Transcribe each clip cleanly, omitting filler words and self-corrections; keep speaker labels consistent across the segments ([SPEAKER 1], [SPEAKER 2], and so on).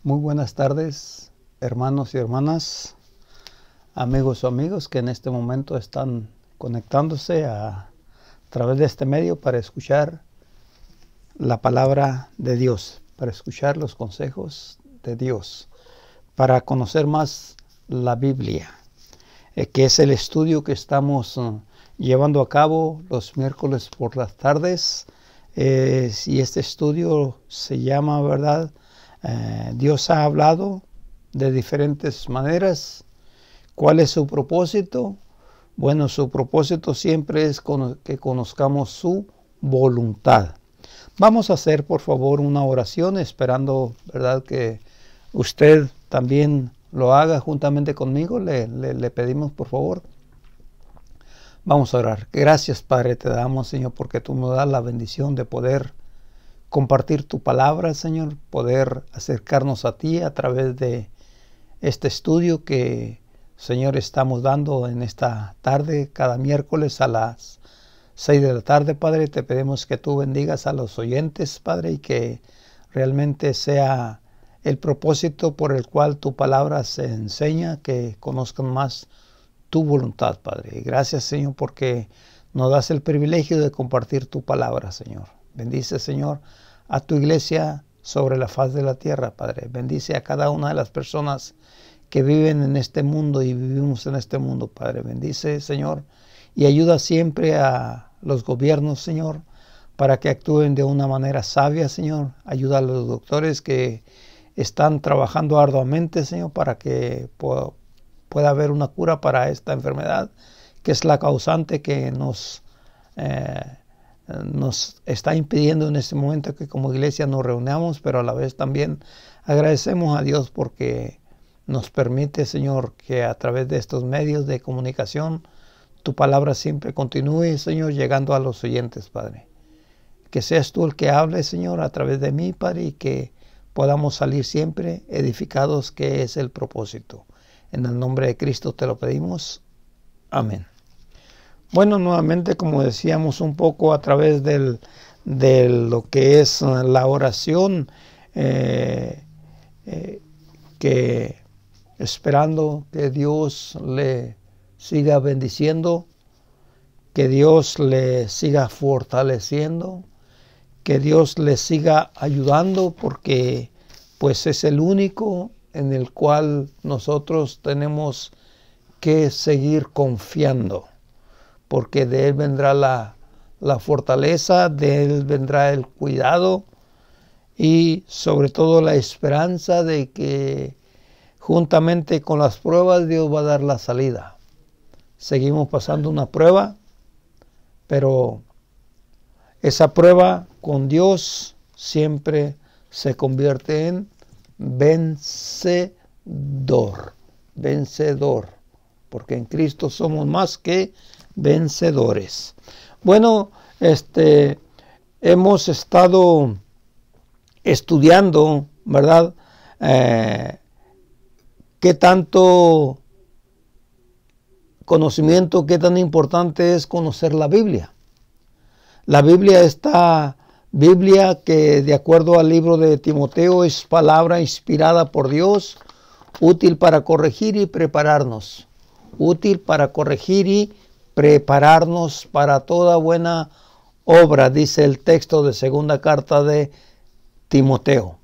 [SPEAKER 1] Muy buenas tardes, hermanos y hermanas, amigos o amigos que en este momento están conectándose a través de este medio para escuchar la palabra de Dios, para escuchar los consejos de Dios, para conocer más la Biblia, que es el estudio que estamos llevando a cabo los miércoles por las tardes. Y este estudio se llama, ¿verdad? Dios ha hablado de diferentes maneras. ¿Cuál es su propósito? Bueno, su propósito siempre es que conozcamos su voluntad. Vamos a hacer, por favor, una oración, esperando, ¿verdad?, que usted también lo haga juntamente conmigo. Le pedimos, por favor. Vamos a orar. Gracias, Padre, te damos, Señor, porque tú nos das la bendición de poder compartir tu palabra, Señor, poder acercarnos a ti a través de este estudio que, Señor, estamos dando en esta tarde, cada miércoles a las 6 de la tarde, Padre. Te pedimos que tú bendigas a los oyentes, Padre, y que realmente sea el propósito por el cual tu palabra se enseña, que conozcan más tu voluntad, Padre. Y gracias, Señor, porque nos das el privilegio de compartir tu palabra, Señor. Bendice, Señor, a tu iglesia sobre la faz de la tierra, Padre. Bendice a cada una de las personas que viven en este mundo y vivimos en este mundo, Padre. Bendice, Señor, y ayuda siempre a los gobiernos, Señor, para que actúen de una manera sabia, Señor. Ayuda a los doctores que están trabajando arduamente, Señor, para que pueda haber una cura para esta enfermedad, que es la causante que nos está impidiendo en este momento que como iglesia nos reunamos, pero a la vez también agradecemos a Dios porque nos permite, Señor, que a través de estos medios de comunicación tu palabra siempre continúe, Señor, llegando a los oyentes, Padre. Que seas tú el que hable, Señor, a través de mí, Padre, y que podamos salir siempre edificados, que es el propósito. En el nombre de Cristo te lo pedimos. Amén. Bueno, nuevamente, como decíamos, un poco a través de lo que es la oración, que esperando que Dios le siga bendiciendo, que Dios le siga fortaleciendo, que Dios le siga ayudando, porque pues es el único en el cual nosotros tenemos que seguir confiando, porque de Él vendrá la fortaleza, de Él vendrá el cuidado y sobre todo la esperanza de que juntamente con las pruebas Dios va a dar la salida. Seguimos pasando una prueba, pero esa prueba con Dios siempre se convierte en vencedor, porque en Cristo somos más que vencedores. Bueno, hemos estado estudiando, ¿verdad? Qué tanto conocimiento, qué tan importante es conocer la Biblia. La Biblia, esta Biblia que de acuerdo al libro de Timoteo es palabra inspirada por Dios, útil para corregir y prepararnos. Útil para corregir y prepararnos para toda buena obra, dice el texto de segunda carta de Timoteo.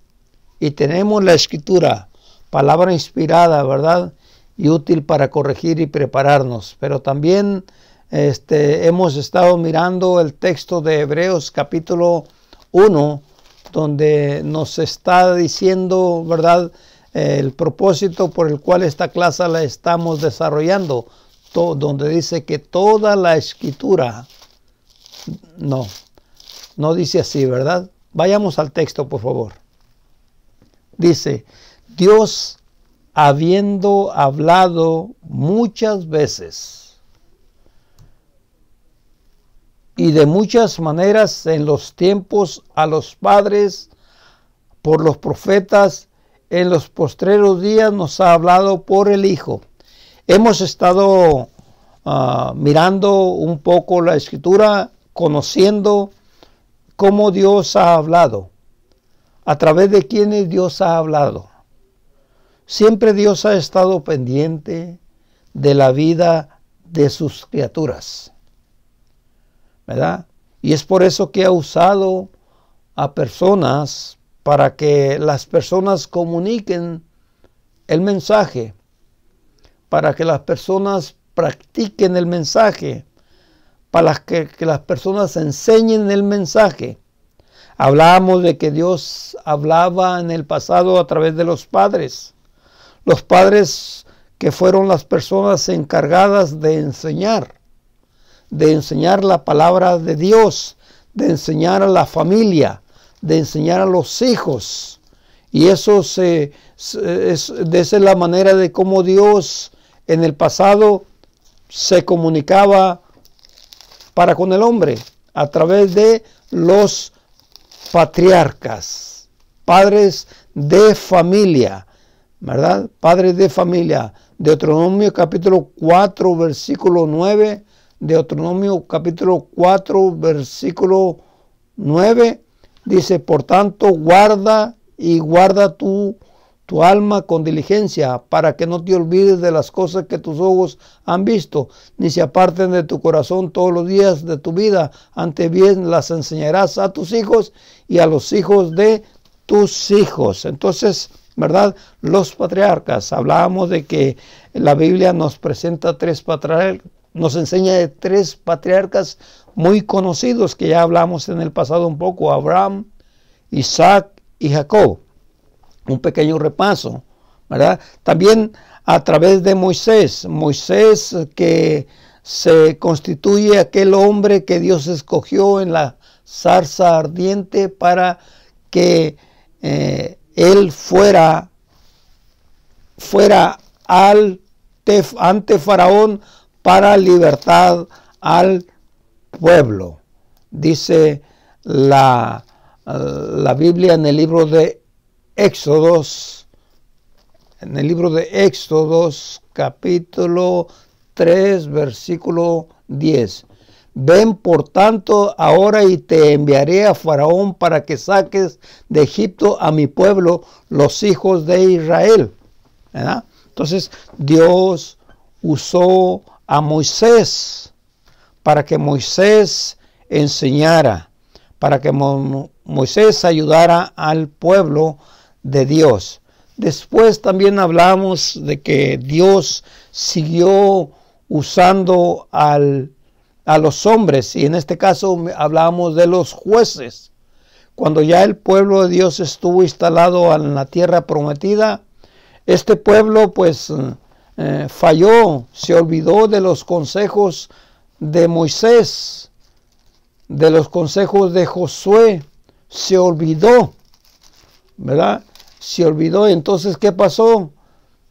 [SPEAKER 1] Y tenemos la escritura, palabra inspirada, ¿verdad? Y útil para corregir y prepararnos. Pero también hemos estado mirando el texto de Hebreos capítulo 1, donde nos está diciendo, ¿verdad?, el propósito por el cual esta clase la estamos desarrollando, donde dice que toda la escritura, no dice así, ¿verdad? Vayamos al texto, por favor. Dice, Dios, habiendo hablado muchas veces y de muchas maneras en los tiempos a los padres por los profetas, en los postreros días nos ha hablado por el Hijo. Hemos estado mirando un poco la escritura, conociendo cómo Dios ha hablado, a través de quienes Dios ha hablado. Siempre Dios ha estado pendiente de la vida de sus criaturas, ¿verdad? Y es por eso que ha usado a personas para que las personas comuniquen el mensaje, para que las personas practiquen el mensaje, para que las personas enseñen el mensaje. Hablábamos de que Dios hablaba en el pasado a través de los padres que fueron las personas encargadas de enseñar la palabra de Dios, de enseñar a la familia, de enseñar a los hijos. Y eso esa es la manera de cómo Dios en el pasado se comunicaba para con el hombre, a través de los patriarcas, padres de familia, ¿verdad? Padres de familia. Deuteronomio capítulo 4, versículo 9. Deuteronomio capítulo 4, versículo 9. Dice, por tanto, guarda tu alma con diligencia, para que no te olvides de las cosas que tus ojos han visto, ni se aparten de tu corazón todos los días de tu vida. Antes bien las enseñarás a tus hijos y a los hijos de tus hijos. Entonces, ¿verdad? Los patriarcas, hablábamos de que la Biblia nos presenta nos enseña de tres patriarcas muy conocidos que ya hablamos en el pasado un poco: Abraham, Isaac y Jacob. Un pequeño repaso, ¿verdad? También a través de Moisés, que se constituye aquel hombre que Dios escogió en la zarza ardiente para que él fuera ante Faraón para libertad al pueblo. Dice la Biblia en el libro de Éxodos, capítulo 3, versículo 10. Ven por tanto ahora y te enviaré a Faraón para que saques de Egipto a mi pueblo, los hijos de Israel. ¿Verdad? Entonces Dios usó a Moisés para que Moisés enseñara, para que Moisés ayudara al pueblo de Dios. Después también hablamos de que Dios siguió usando a los hombres, y en este caso hablamos de los jueces. Cuando ya el pueblo de Dios estuvo instalado en la tierra prometida, este pueblo pues falló, se olvidó de los consejos de Moisés, de los consejos de Josué, se olvidó, ¿verdad? Se olvidó. Entonces, ¿qué pasó?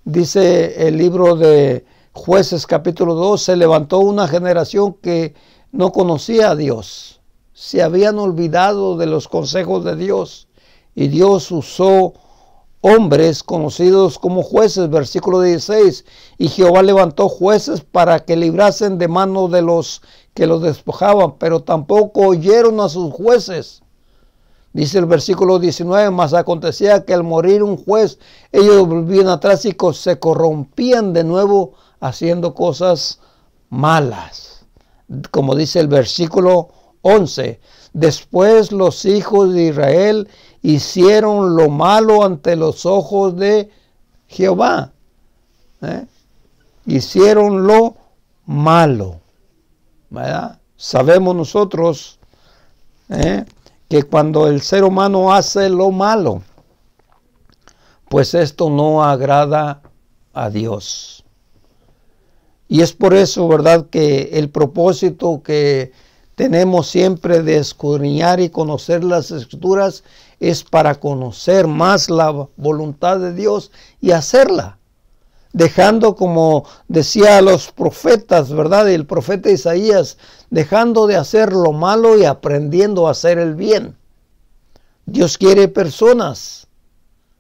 [SPEAKER 1] Dice el libro de Jueces capítulo 2, se levantó una generación que no conocía a Dios. Se habían olvidado de los consejos de Dios. Y Dios usó hombres conocidos como jueces, versículo 16. Y Jehová levantó jueces para que librasen de mano de los que los despojaban, pero tampoco oyeron a sus jueces. Dice el versículo 19, mas acontecía que al morir un juez, ellos volvían atrás y se corrompían de nuevo haciendo cosas malas. Como dice el versículo 11, después los hijos de Israel hicieron lo malo ante los ojos de Jehová. Hicieron lo malo, ¿verdad? Sabemos nosotros que cuando el ser humano hace lo malo, pues esto no agrada a Dios. Y es por eso, ¿verdad?, que el propósito que tenemos siempre de escudriñar y conocer las Escrituras es para conocer más la voluntad de Dios y hacerla. Dejando, como decía los profetas, ¿verdad?, el profeta Isaías, dejando de hacer lo malo y aprendiendo a hacer el bien. Dios quiere personas,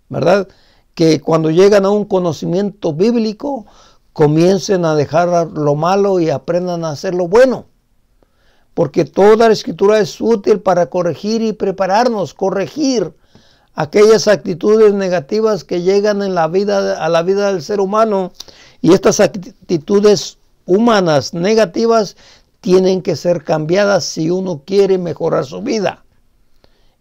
[SPEAKER 1] ¿verdad?, que cuando llegan a un conocimiento bíblico comiencen a dejar lo malo y aprendan a hacer lo bueno. Porque toda la Escritura es útil para corregir y prepararnos, corregir aquellas actitudes negativas que llegan a la vida del ser humano, y estas actitudes humanas negativas tienen que ser cambiadas si uno quiere mejorar su vida.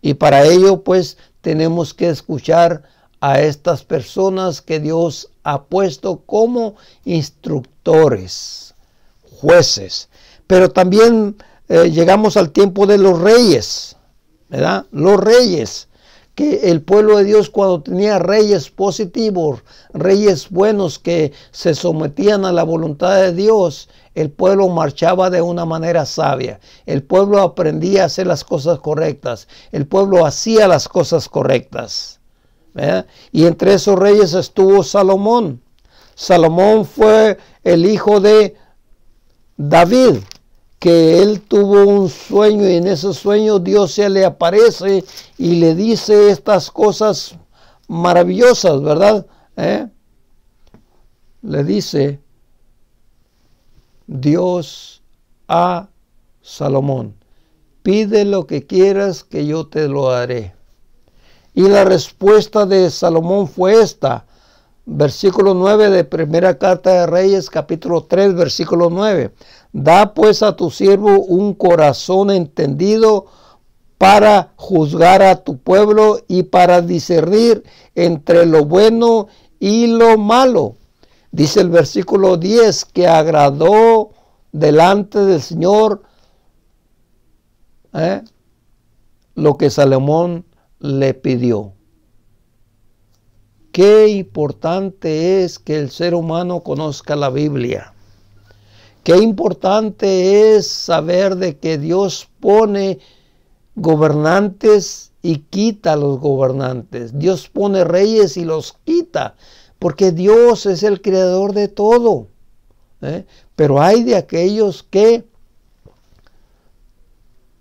[SPEAKER 1] Y para ello pues tenemos que escuchar a estas personas que Dios ha puesto como instructores, jueces. Pero también llegamos al tiempo de los reyes, ¿verdad? Los reyes, que el pueblo de Dios, cuando tenía reyes positivos, reyes buenos que se sometían a la voluntad de Dios, el pueblo marchaba de una manera sabia. El pueblo aprendía a hacer las cosas correctas. El pueblo hacía las cosas correctas, ¿verdad? Y entre esos reyes estuvo Salomón. Salomón fue el hijo de David, que él tuvo un sueño, y en ese sueño Dios se le aparece y le dice estas cosas maravillosas, ¿verdad? Le dice Dios a Salomón: pide lo que quieras que yo te lo haré. Y la respuesta de Salomón fue esta. Versículo 9 de Primera Carta de Reyes, capítulo 3, versículo 9. Da pues a tu siervo un corazón entendido para juzgar a tu pueblo y para discernir entre lo bueno y lo malo. Dice el versículo 10 que agradó delante del Señor lo que Salomón le pidió. Qué importante es que el ser humano conozca la Biblia. Qué importante es saber de que Dios pone gobernantes y quita a los gobernantes. Dios pone reyes y los quita, porque Dios es el creador de todo. Pero hay de aquellos que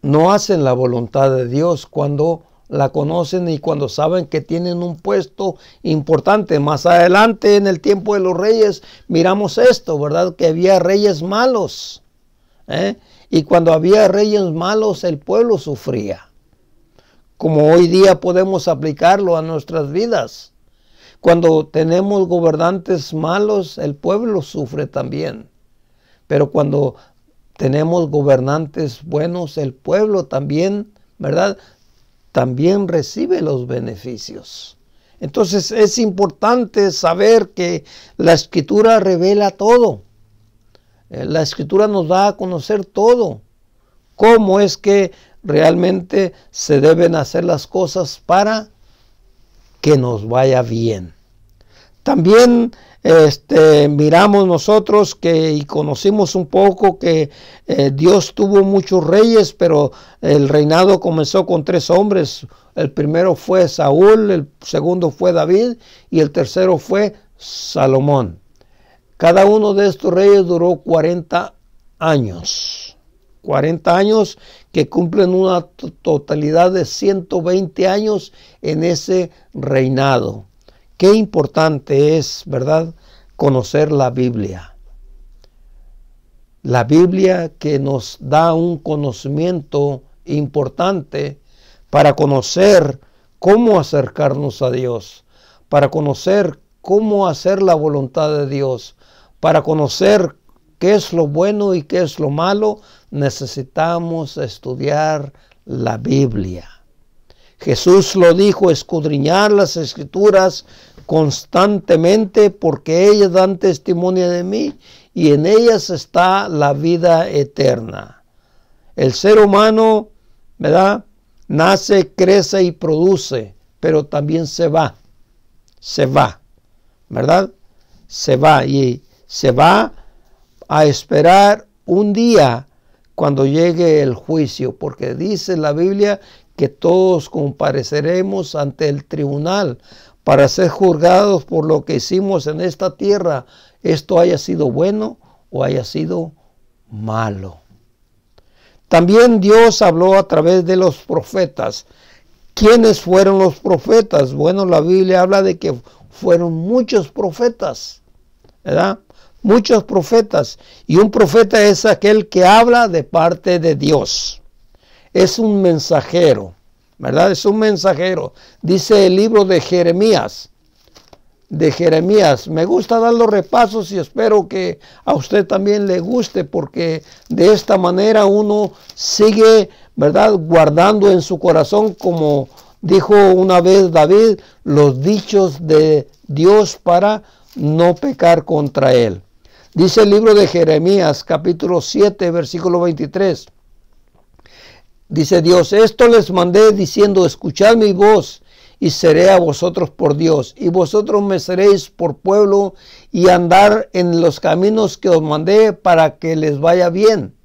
[SPEAKER 1] no hacen la voluntad de Dios cuando la conocen y cuando saben que tienen un puesto importante. Más adelante, en el tiempo de los reyes, miramos esto, ¿verdad? Que había reyes malos. Y cuando había reyes malos, el pueblo sufría. Como hoy día podemos aplicarlo a nuestras vidas. Cuando tenemos gobernantes malos, el pueblo sufre también. Pero cuando tenemos gobernantes buenos, el pueblo también, ¿verdad?, también recibe los beneficios. Entonces es importante saber que la Escritura revela todo. La Escritura nos da a conocer todo. Cómo es que realmente se deben hacer las cosas para que nos vaya bien. También miramos nosotros y conocimos un poco que Dios tuvo muchos reyes, pero el reinado comenzó con 3 hombres. El primero fue Saúl, el segundo fue David y el tercero fue Salomón. Cada uno de estos reyes duró 40 años. 40 años que cumplen una totalidad de 120 años en ese reinado. Qué importante es, ¿verdad?, conocer la Biblia. La Biblia que nos da un conocimiento importante para conocer cómo acercarnos a Dios, para conocer cómo hacer la voluntad de Dios, para conocer qué es lo bueno y qué es lo malo. Necesitamos estudiar la Biblia. Jesús lo dijo: escudriñar las Escrituras constantemente, porque ellas dan testimonio de mí y en ellas está la vida eterna. El ser humano, ¿verdad?, nace, crece y produce, pero también se va, ¿verdad? Se va, y se va a esperar un día cuando llegue el juicio, porque dice la Biblia que todos compareceremos ante el tribunal para ser juzgados por lo que hicimos en esta tierra, esto haya sido bueno o haya sido malo. También Dios habló a través de los profetas. ¿Quiénes fueron los profetas? Bueno, la Biblia habla de que fueron muchos profetas, ¿verdad? Muchos profetas. Y un profeta es aquel que habla de parte de Dios. Es un mensajero. ¿verdad? Es un mensajero. Dice el libro de Jeremías. Me gusta dar los repasos y espero que a usted también le guste, porque de esta manera uno sigue, ¿verdad?, guardando en su corazón, como dijo una vez David, los dichos de Dios para no pecar contra él. Dice el libro de Jeremías, capítulo 7, versículo 23. Dice Dios: esto les mandé diciendo, escuchad mi voz, y seré a vosotros por Dios, y vosotros me seréis por pueblo, y andar en los caminos que os mandé para que les vaya bien.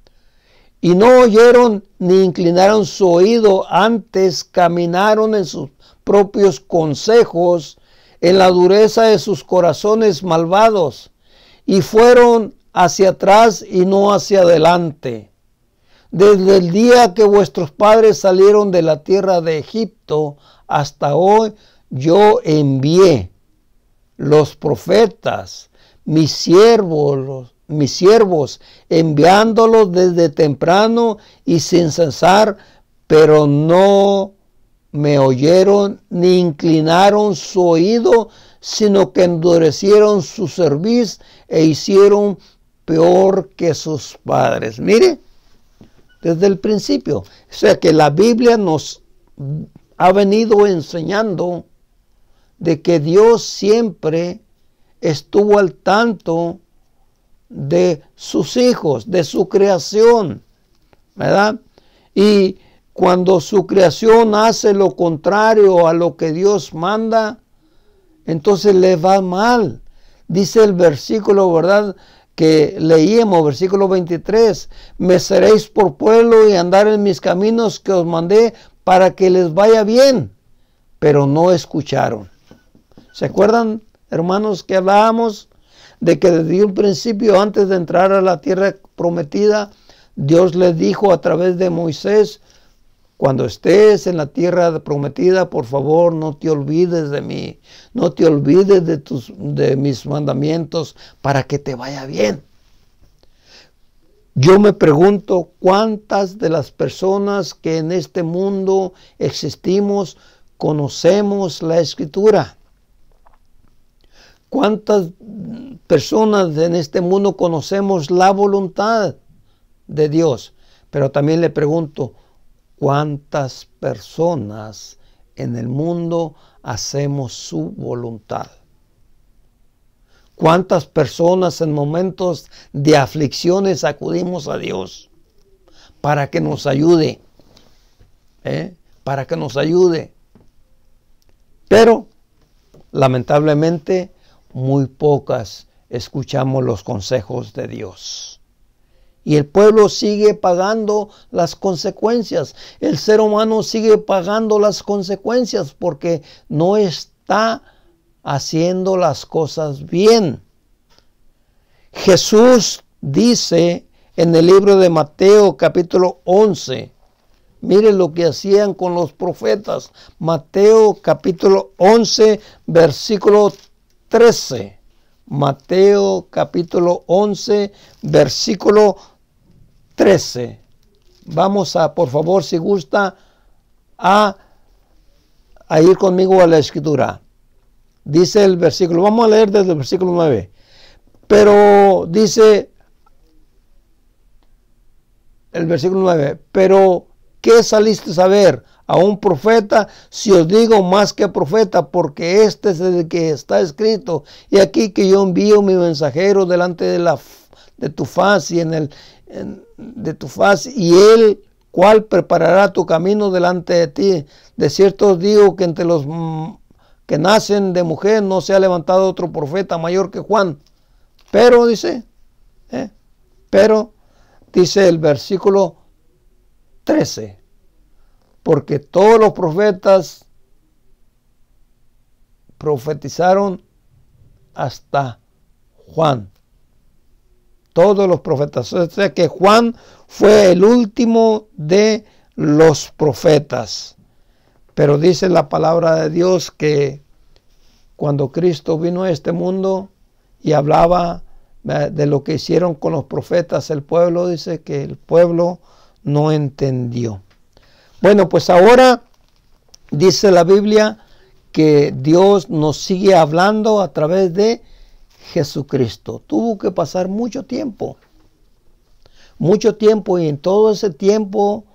[SPEAKER 1] Y no oyeron ni inclinaron su oído, antes caminaron en sus propios consejos, en la dureza de sus corazones malvados, y fueron hacia atrás y no hacia adelante. Desde el día que vuestros padres salieron de la tierra de Egipto hasta hoy, yo envié los profetas, mis siervos, enviándolos desde temprano y sin cesar, pero no me oyeron ni inclinaron su oído, sino que endurecieron su cerviz e hicieron peor que sus padres. Mire, desde el principio. O sea que la Biblia nos ha venido enseñando de que Dios siempre estuvo al tanto de sus hijos, de su creación, ¿verdad? Y cuando su creación hace lo contrario a lo que Dios manda, entonces le va mal. Dice el versículo, ¿verdad?, que leíamos, versículo 23, me seréis por pueblo y andar en mis caminos que os mandé para que les vaya bien, pero no escucharon. ¿Se acuerdan, hermanos, que hablábamos de que desde un principio, antes de entrar a la tierra prometida, Dios les dijo a través de Moisés: cuando estés en la tierra prometida, por favor, no te olvides de mí, no te olvides de mis mandamientos para que te vaya bien. Yo me pregunto, ¿cuántas de las personas que en este mundo existimos conocemos la Escritura? ¿Cuántas personas en este mundo conocemos la voluntad de Dios? Pero también le pregunto, ¿cuántas personas en el mundo hacemos su voluntad? ¿Cuántas personas en momentos de aflicciones acudimos a Dios para que nos ayude? Para que nos ayude. Pero, lamentablemente, muy pocas escuchamos los consejos de Dios. Y el pueblo sigue pagando las consecuencias. El ser humano sigue pagando las consecuencias porque no está haciendo las cosas bien. Jesús dice en el libro de Mateo capítulo 11. Mire lo que hacían con los profetas. Mateo capítulo 11 versículo 13. Mateo capítulo 11 versículo 13. Vamos a, por favor, si gusta, a ir conmigo a la escritura. Dice el versículo, vamos a leer desde el versículo 9. Pero dice el versículo 9, pero ¿qué saliste a ver? ¿A un profeta? Si os digo más que profeta, porque este es el que está escrito. Y aquí que yo envío mi mensajero delante de tu faz y de tu faz, y él cual preparará tu camino delante de ti. De cierto os digo que entre los que nacen de mujer no se ha levantado otro profeta mayor que Juan. Pero dice el versículo 13, porque todos los profetas profetizaron hasta Juan. Todos los profetas. O sea que Juan fue el último de los profetas. Pero dice la palabra de Dios que cuando Cristo vino a este mundo y hablaba de lo que hicieron con los profetas, el pueblo, dice que el pueblo no entendió. Bueno, pues ahora Dice la Biblia que Dios nos sigue hablando a través de Jesucristo. Tuvo que pasar mucho tiempo, y en todo ese tiempo,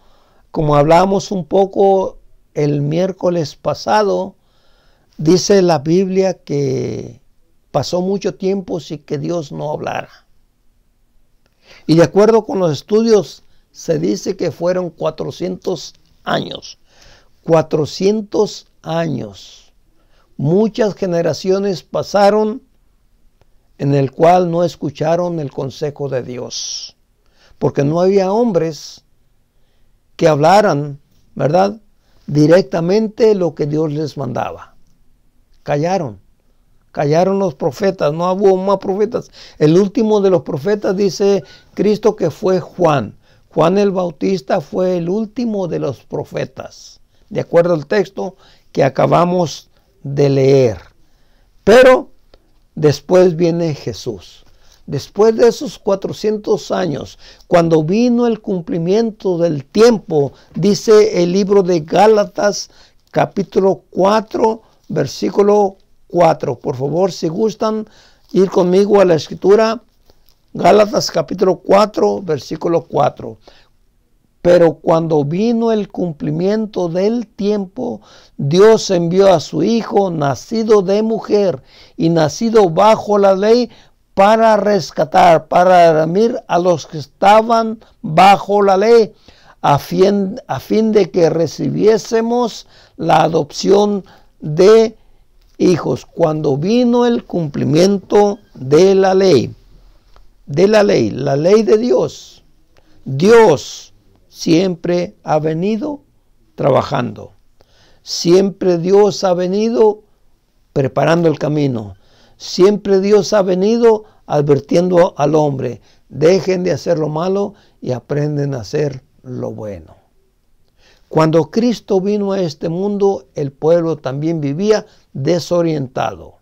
[SPEAKER 1] como hablamos un poco el miércoles pasado, dice la Biblia que pasó mucho tiempo sin que Dios no hablara. Y de acuerdo con los estudios, se dice que fueron 400 años. 400 años. Muchas generaciones pasaron en el cual no escucharon el consejo de Dios. Porque no había hombres que hablaran, ¿verdad?, directamente lo que Dios les mandaba. Callaron los profetas, no hubo más profetas. El último de los profetas, dice Cristo, que fue Juan. Juan el Bautista fue el último de los profetas, de acuerdo al texto que acabamos de leer. Pero después viene Jesús. Después de esos 400 años, cuando vino el cumplimiento del tiempo, dice el libro de Gálatas, capítulo 4, versículo 4. Por favor, si gustan ir conmigo a la escritura, Gálatas capítulo 4, versículo 4. Pero cuando vino el cumplimiento del tiempo, Dios envió a su Hijo, nacido de mujer y nacido bajo la ley, para rescatar, para redimir a los que estaban bajo la ley, a fin de que recibiésemos la adopción de hijos. Cuando vino el cumplimiento de la ley, la ley de Dios, Dios siempre ha venido trabajando. Siempre Dios ha venido preparando el camino. Siempre Dios ha venido advirtiendo al hombre: dejen de hacer lo malo y aprenden a hacer lo bueno. Cuando Cristo vino a este mundo, el pueblo también vivía desorientado.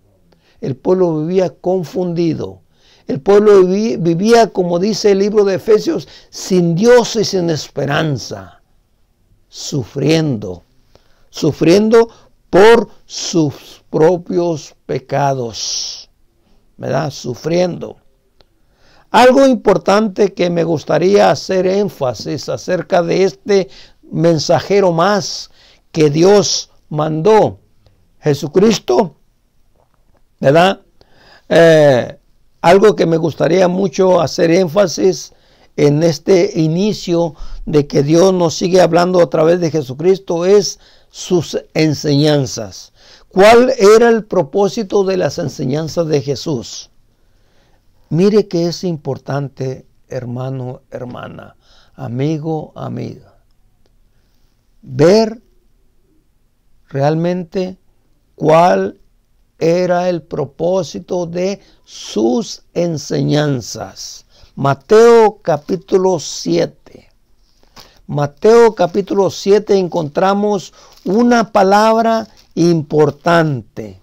[SPEAKER 1] El pueblo vivía confundido. El pueblo vivía, como dice el libro de Efesios, sin Dios y sin esperanza, sufriendo por sus propios pecados, ¿verdad? Sufriendo. Algo importante que me gustaría hacer énfasis acerca de este mensajero más que Dios mandó, Jesucristo, ¿verdad? Algo que me gustaría mucho hacer énfasis en este inicio de que Dios nos sigue hablando a través de Jesucristo es sus enseñanzas. ¿Cuál era el propósito de las enseñanzas de Jesús? Mire que es importante, hermano, hermana, amigo, amiga, ver realmente cuál era el propósito de sus enseñanzas. Mateo capítulo 7. Mateo capítulo 7 encontramos una palabra importante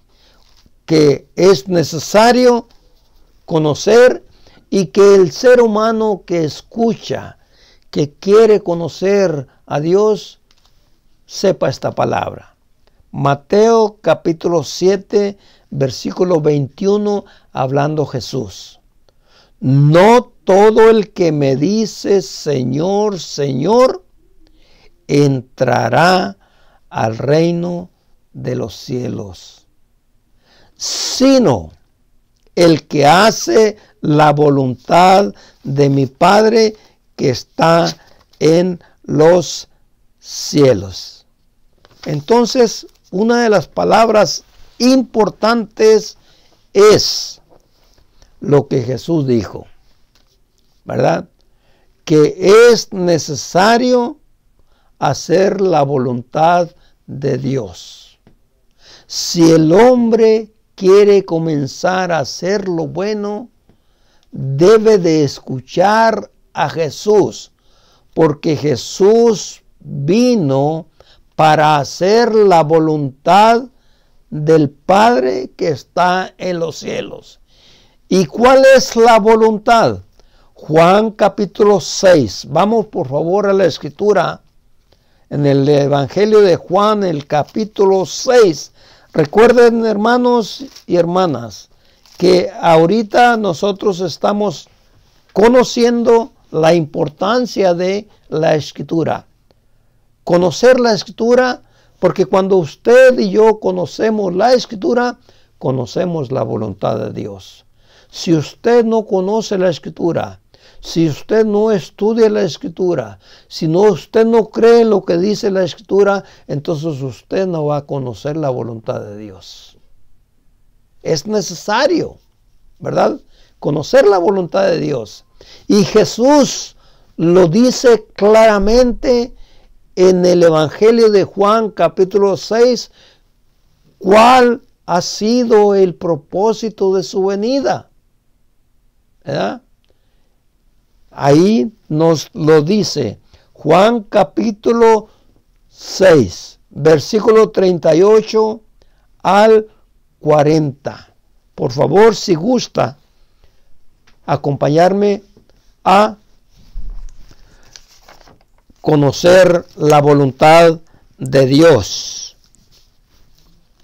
[SPEAKER 1] que es necesario conocer y que el ser humano que escucha, que quiere conocer a Dios, sepa esta palabra. Mateo capítulo 7, versículo 21, hablando Jesús. No todo el que me dice Señor, Señor, entrará al reino de los cielos, sino el que hace la voluntad de mi Padre que está en los cielos. Entonces, una de las palabras importantes es lo que Jesús dijo, ¿verdad? Que es necesario hacer la voluntad de Dios. Si el hombre quiere comenzar a hacer lo bueno, debe de escuchar a Jesús, porque Jesús vino para hacer la voluntad del Padre que está en los cielos. ¿Y cuál es la voluntad? Juan capítulo 6. Vamos por favor a la escritura. en el Evangelio de Juan, el capítulo 6. Recuerden, hermanos y hermanas, que ahorita nosotros estamos conociendo la importancia de la Escritura. Conocer la Escritura, porque cuando usted y yo conocemos la Escritura, conocemos la voluntad de Dios. Si usted no conoce la Escritura, si usted no estudia la Escritura, si usted no cree en lo que dice la Escritura, entonces usted no va a conocer la voluntad de Dios. Es necesario, ¿verdad?, conocer la voluntad de Dios. Y Jesús lo dice claramente en el Evangelio de Juan, capítulo 6, cuál ha sido el propósito de su venida, ¿verdad? Ahí nos lo dice Juan capítulo 6, versículo 38 al 40. Por favor, si gusta acompañarme a conocer la voluntad de Dios,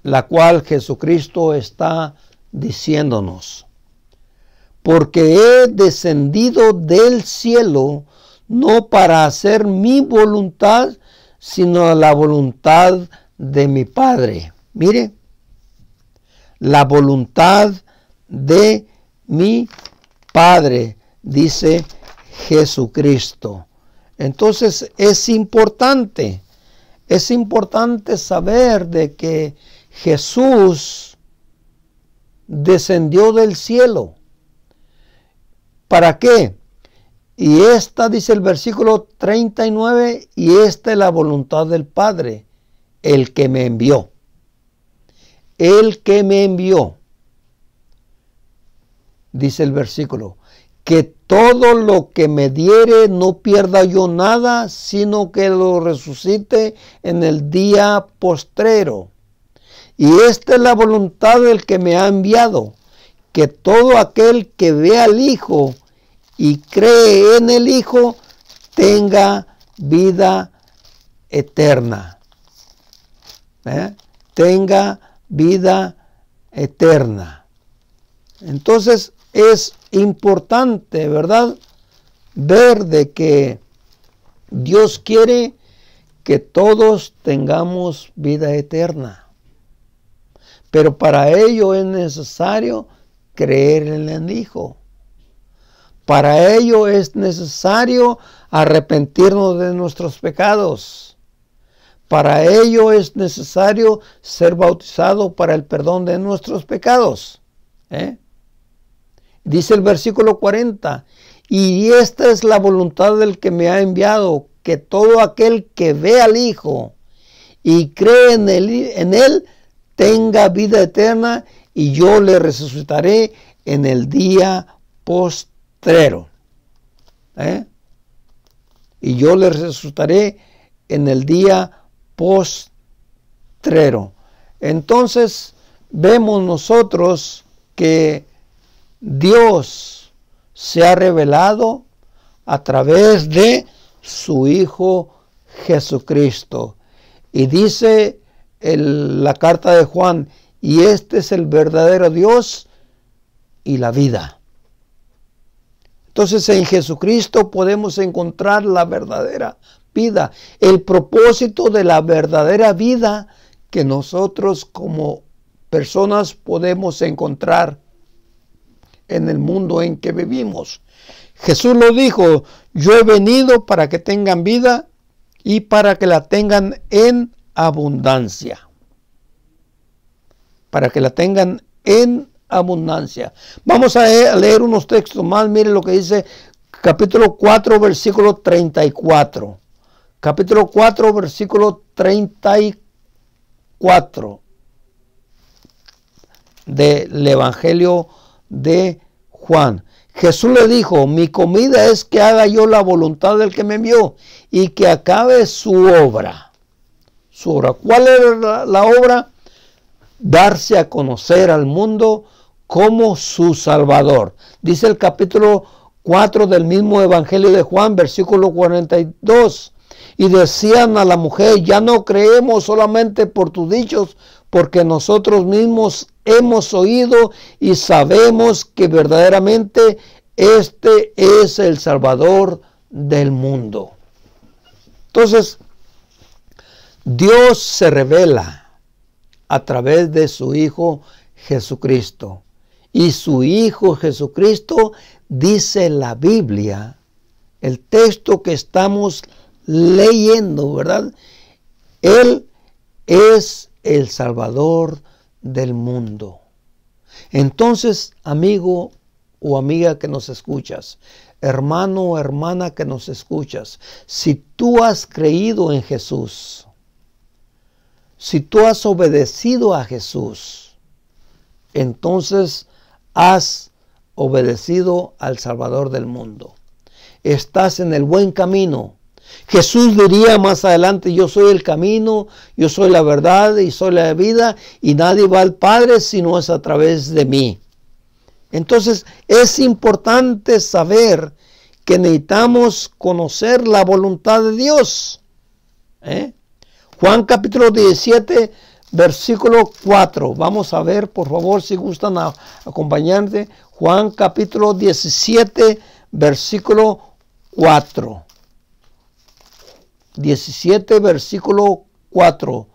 [SPEAKER 1] la cual Jesucristo está diciéndonos. Porque he descendido del cielo no para hacer mi voluntad, sino la voluntad de mi Padre. Mire, la voluntad de mi Padre, dice Jesucristo. Entonces es importante saber de que Jesús descendió del cielo. ¿Para qué? Y esta, dice el versículo 39, y esta es la voluntad del Padre, el que me envió. El que me envió. Dice el versículo, que todo lo que me diere no pierda yo nada, sino que lo resucite en el día postrero. Y esta es la voluntad del que me ha enviado, que todo aquel que ve al Hijo y cree en el Hijo tenga vida eterna. Tenga vida eterna. Entonces es importante, ¿verdad?, ver de que Dios quiere que todos tengamos vida eterna. Pero para ello es necesario creer en el Hijo. Para ello es necesario arrepentirnos de nuestros pecados. Para ello es necesario ser bautizado para el perdón de nuestros pecados. Dice el versículo 40, y esta es la voluntad del que me ha enviado, que todo aquel que ve al Hijo y cree en él tenga vida eterna, y yo le resucitaré en el día postrero. Y yo le resucitaré en el día postrero. Entonces vemos nosotros que Dios se ha revelado a través de su Hijo Jesucristo. Y dice la carta de Juan, y este es el verdadero Dios y la vida. Entonces en Jesucristo podemos encontrar la verdadera vida, el propósito de la verdadera vida que nosotros como personas podemos encontrar en el mundo en que vivimos. Jesús lo dijo, yo he venido para que tengan vida y para que la tengan en abundancia. Para que la tengan en abundancia. Vamos a leer unos textos más. Mire lo que dice capítulo 4, versículo 34. Capítulo 4, versículo 34 del Evangelio de Juan. Jesús le dijo, mi comida es que haga yo la voluntad del que me envió y que acabe su obra. Su obra. ¿Cuál era la obra? Darse a conocer al mundo como su Salvador. Dice el capítulo 4 del mismo Evangelio de Juan, versículo 42. y decían a la mujer: ya no creemos solamente por tus dichos, porque nosotros mismos hemos oído y sabemos que verdaderamente este es el Salvador del mundo. Entonces, Dios se revela a través de su Hijo Jesucristo. Y su Hijo Jesucristo, dice la Biblia, el texto que estamos leyendo, ¿verdad? Él es el Salvador del mundo. Entonces, amigo o amiga que nos escuchas, hermano o hermana que nos escuchas, si tú has creído en Jesús, si tú has obedecido a Jesús, entonces has obedecido al Salvador del mundo. Estás en el buen camino. Jesús diría más adelante: yo soy el camino, yo soy la verdad y soy la vida, y nadie va al Padre si no es a través de mí. Entonces es importante saber que necesitamos conocer la voluntad de Dios. Juan capítulo 17, versículo 4. Vamos a ver, por favor, si gustan acompañarme. Juan capítulo 17, versículo 4. 17, versículo 4.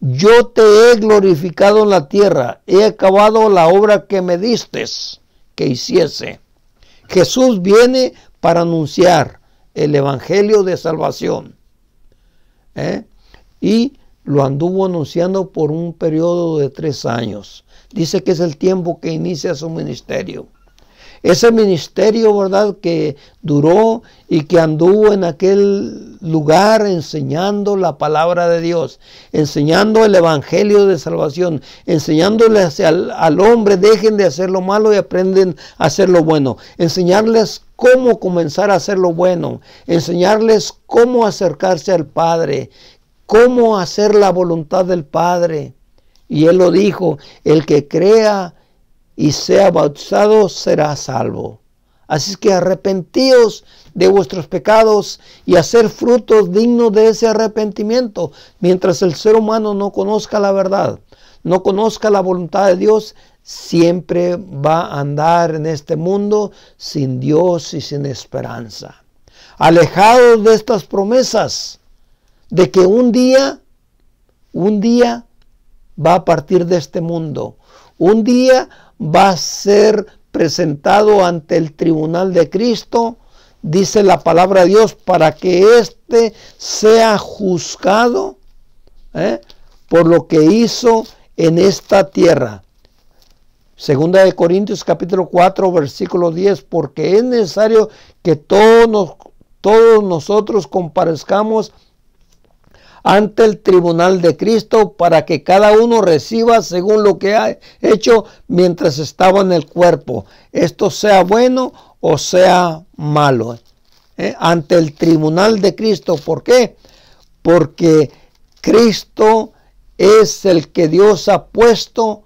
[SPEAKER 1] Yo te he glorificado en la tierra, he acabado la obra que me distes que hiciese. Jesús viene para anunciar el evangelio de salvación. Y lo anduvo anunciando por un periodo de 3 años. Dice que es el tiempo que inicia su ministerio. Ese ministerio, ¿verdad?, que duró y que anduvo en aquel lugar enseñando la palabra de Dios, enseñando el evangelio de salvación, enseñándole al hombre: dejen de hacer lo malo y aprenden a hacer lo bueno. Enseñarles cómo comenzar a hacer lo bueno, enseñarles cómo acercarse al Padre, cómo hacer la voluntad del Padre. Y Él lo dijo: el que crea y sea bautizado será salvo. Así es que arrepentíos de vuestros pecados y hacer frutos dignos de ese arrepentimiento. Mientras el ser humano no conozca la verdad, no conozca la voluntad de Dios, siempre va a andar en este mundo sin Dios y sin esperanza. Alejados de estas promesas de que un día va a partir de este mundo. Un día va a ser presentado ante el tribunal de Cristo, dice la palabra de Dios, para que éste sea juzgado por lo que hizo en esta tierra. Segunda de Corintios capítulo 4, versículo 10, porque es necesario que todos nosotros comparezcamos ante el tribunal de Cristo, para que cada uno reciba según lo que ha hecho mientras estaba en el cuerpo, esto sea bueno o sea malo. Ante el tribunal de Cristo. ¿Por qué? Porque Cristo es el que Dios ha puesto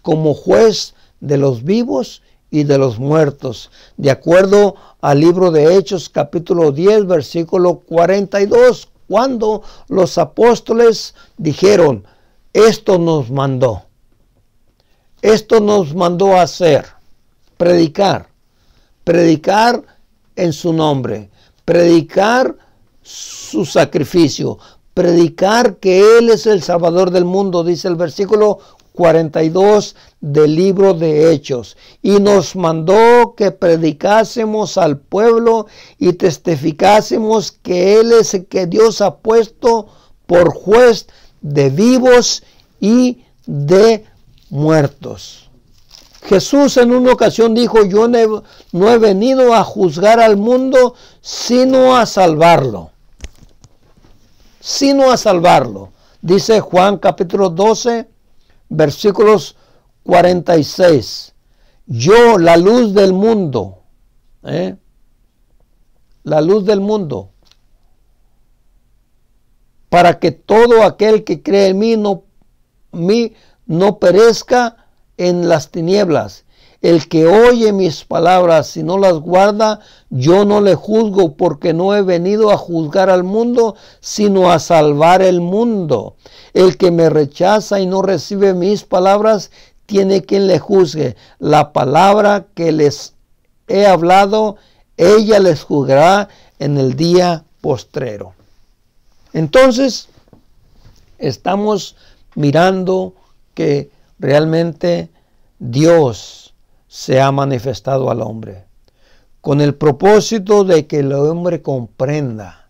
[SPEAKER 1] como juez de los vivos y de los muertos, de acuerdo al libro de Hechos capítulo 10, versículo 42. Cuando los apóstoles dijeron: esto nos mandó a hacer, predicar en su nombre, predicar su sacrificio, predicar que Él es el Salvador del mundo, dice el versículo 42 del libro de Hechos. Y nos mandó que predicásemos al pueblo y testificásemos que Él es el que Dios ha puesto por juez de vivos y de muertos. Jesús en una ocasión dijo: yo no he venido a juzgar al mundo, sino a salvarlo. Dice Juan capítulo 12, versículos 46. Yo, la luz del mundo, la luz del mundo, para que todo aquel que cree en mí no perezca en las tinieblas. El que oye mis palabras y no las guarda, yo no le juzgo, porque no he venido a juzgar al mundo, sino a salvar el mundo. El que me rechaza y no recibe mis palabras, tiene quien le juzgue. La palabra que les he hablado, ella les juzgará en el día postrero. Entonces, estamos mirando que realmente Dios se ha manifestado al hombre con el propósito de que el hombre comprenda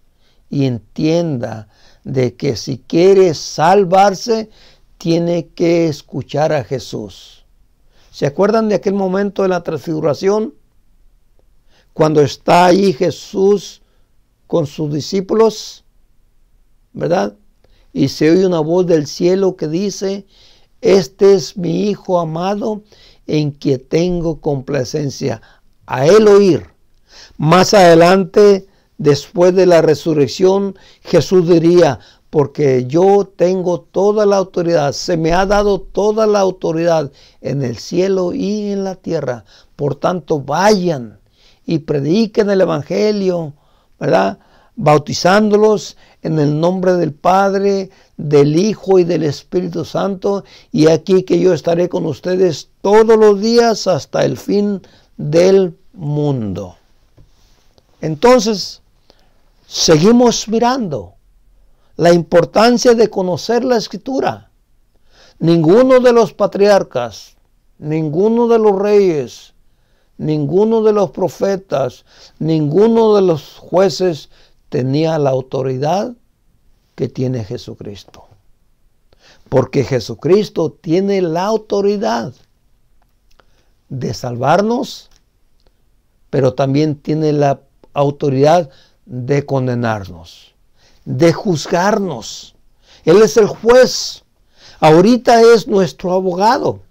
[SPEAKER 1] y entienda de que si quiere salvarse, tiene que escuchar a Jesús. ¿Se acuerdan de aquel momento de la transfiguración? Cuando está ahí Jesús con sus discípulos, ¿verdad? Y se oye una voz del cielo que dice: este es mi Hijo amado, en quien tengo complacencia. A él oír. Más adelante, después de la resurrección, Jesús diría: porque yo tengo toda la autoridad, se me ha dado toda la autoridad en el cielo y en la tierra. Por tanto, vayan y prediquen el Evangelio, ¿verdad? Bautizándolos en el nombre del Padre, del Hijo y del Espíritu Santo. Y aquí que yo estaré con ustedes todos los días hasta el fin del mundo. Entonces, seguimos mirando la importancia de conocer la Escritura. Ninguno de los patriarcas, ninguno de los reyes, ninguno de los profetas, ninguno de los jueces tenía la autoridad que tiene Jesucristo. Porque Jesucristo tiene la autoridad de salvarnos, pero también tiene la autoridad de condenarnos, de juzgarnos. Él es el juez. Ahorita es nuestro abogado.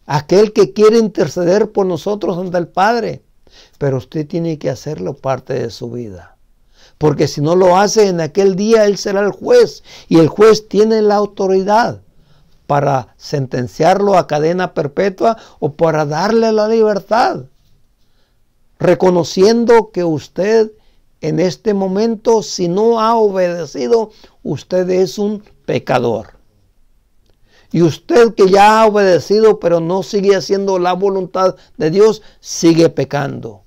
[SPEAKER 1] Aquel que quiere interceder por nosotros ante el Padre. Pero usted tiene que hacerlo parte de su vida. Porque si no lo hace, en aquel día Él será el juez. Y el juez tiene la autoridad para sentenciarlo a cadena perpetua o para darle la libertad. Reconociendo que usted en este momento, si no ha obedecido, usted es un pecador. Y usted que ya ha obedecido, pero no sigue haciendo la voluntad de Dios, sigue pecando.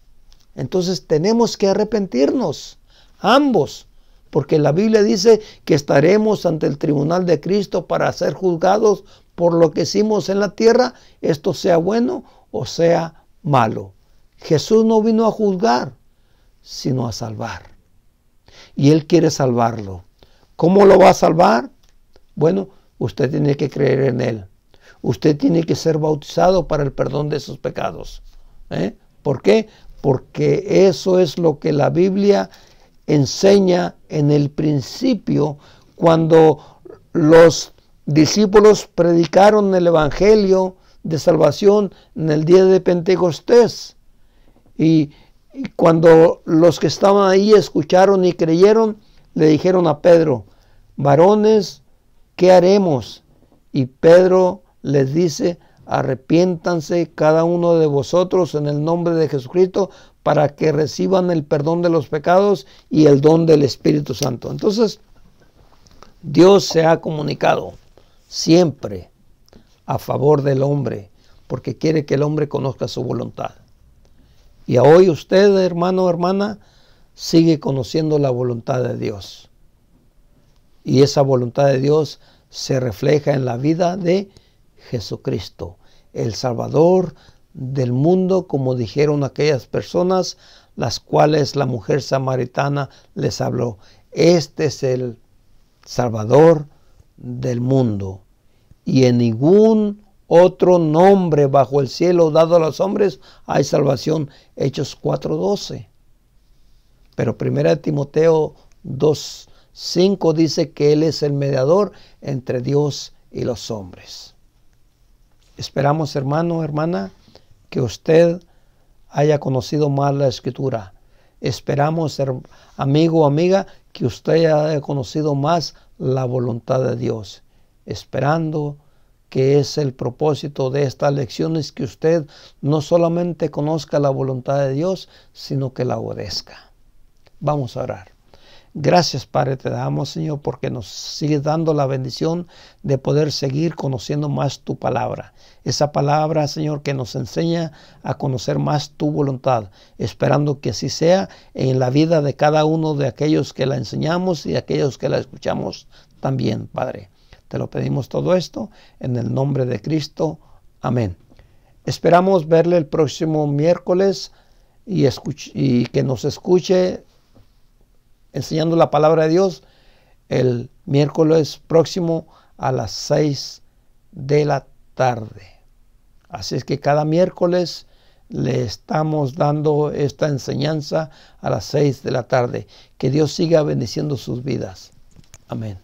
[SPEAKER 1] Entonces tenemos que arrepentirnos, ambos, porque la Biblia dice que estaremos ante el tribunal de Cristo para ser juzgados por lo que hicimos en la tierra, esto sea bueno o sea malo. Jesús no vino a juzgar, sino a salvar. Y Él quiere salvarlo. ¿Cómo lo va a salvar? Bueno, usted tiene que creer en Él. Usted tiene que ser bautizado para el perdón de sus pecados. ¿Por qué? Porque eso es lo que la Biblia enseña en el principio, cuando los discípulos predicaron el Evangelio de salvación en el día de Pentecostés. Y cuando los que estaban ahí escucharon y creyeron, le dijeron a Pedro: varones, ¿qué haremos? Y Pedro les dice: arrepiéntanse cada uno de vosotros en el nombre de Jesucristo para que reciban el perdón de los pecados y el don del Espíritu Santo. Entonces, Dios se ha comunicado siempre a favor del hombre, porque quiere que el hombre conozca su voluntad. Y hoy usted, hermano o hermana, sigue conociendo la voluntad de Dios. Y esa voluntad de Dios se refleja en la vida de Jesucristo, el Salvador del mundo, como dijeron aquellas personas, las cuales la mujer samaritana les habló. Este es el Salvador del mundo. Y en ningún otro nombre bajo el cielo dado a los hombres hay salvación. Hechos 4:12. Pero 1 Timoteo 2:5 dice que Él es el mediador entre Dios y los hombres. Esperamos, hermano, hermana, que usted haya conocido más la Escritura. Esperamos, amigo o amiga, que usted haya conocido más la voluntad de Dios. Esperando que es el propósito de estas lecciones, que usted no solamente conozca la voluntad de Dios, sino que la obedezca. Vamos a orar. Gracias, Padre, te damos, Señor, porque nos sigues dando la bendición de poder seguir conociendo más tu palabra. Esa palabra, Señor, que nos enseña a conocer más tu voluntad, esperando que así sea en la vida de cada uno de aquellos que la enseñamos y de aquellos que la escuchamos también, Padre. Te lo pedimos todo esto en el nombre de Cristo. Amén. Esperamos verle el próximo miércoles y que nos escuche enseñando la palabra de Dios el miércoles próximo a las 6 de la tarde. Así es que cada miércoles le estamos dando esta enseñanza a las 6 de la tarde. Que Dios siga bendiciendo sus vidas. Amén.